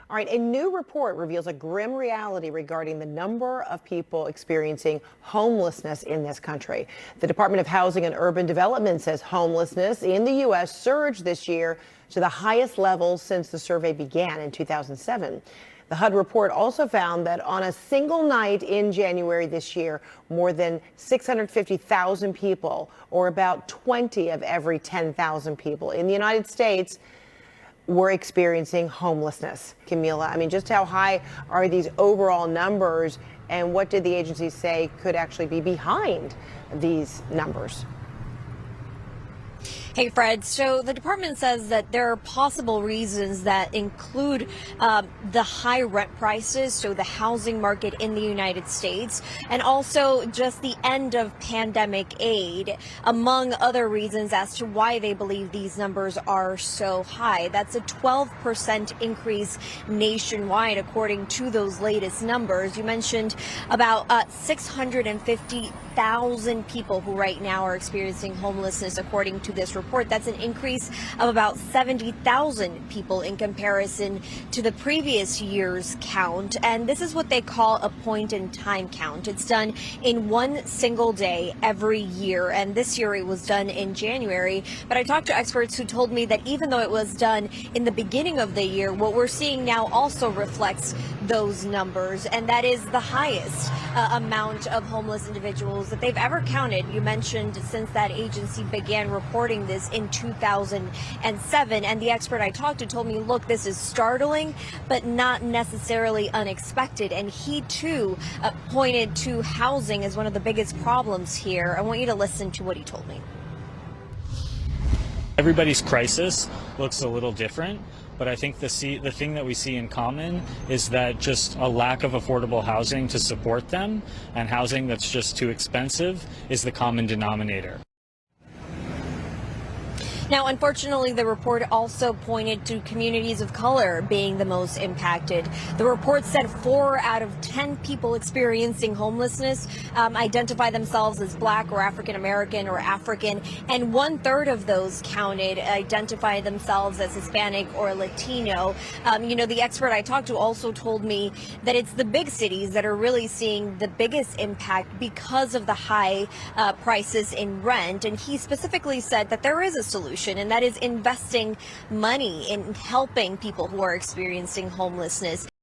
All right, a new report reveals a grim reality regarding the number of people experiencing homelessness in this country. The Department of Housing and Urban Development says homelessness in the U.S. surged this year to the highest levels since the survey began in 2007. The HUD report also found that on a single night in January this year, more than 650,000 people, or about 20 of every 10,000 people in the United States, were experiencing homelessness. Camila, I mean, just how high are these overall numbers, and what did the agency say could actually be behind these numbers? Hey, Fred. So the department says that there are possible reasons that include the high rent prices, so the housing market in the United States, and also just the end of pandemic aid, among other reasons as to why they believe these numbers are so high. That's a 12% increase nationwide, according to those latest numbers. You mentioned about 650,000 people who right now are experiencing homelessness, according to this report. That's an increase of about 70,000 people in comparison to the previous year's count. And this is what they call a point-in-time count. It's done in one single day every year. And this year it was done in January. But I talked to experts who told me that even though it was done in the beginning of the year, what we're seeing now also reflects those numbers. And that is the highest amount of homeless individuals that they've ever counted. You mentioned since that agency began reporting this in 2007, and the expert I talked to told me, look, this is startling, but not necessarily unexpected. And he too pointed to housing as one of the biggest problems here. I want you to listen to what he told me. Everybody's crisis looks a little different, but I think the thing that we see in common is that just a lack of affordable housing to support them, and housing that's just too expensive, is the common denominator. Now, unfortunately, the report also pointed to communities of color being the most impacted. The report said 4 out of 10 people experiencing homelessness identify themselves as Black or African American or African, and 1/3 of those counted identify themselves as Hispanic or Latino. The expert I talked to also told me that it's the big cities that are really seeing the biggest impact because of the high prices in rent. And he specifically said that there is a solution, and that is investing money in helping people who are experiencing homelessness.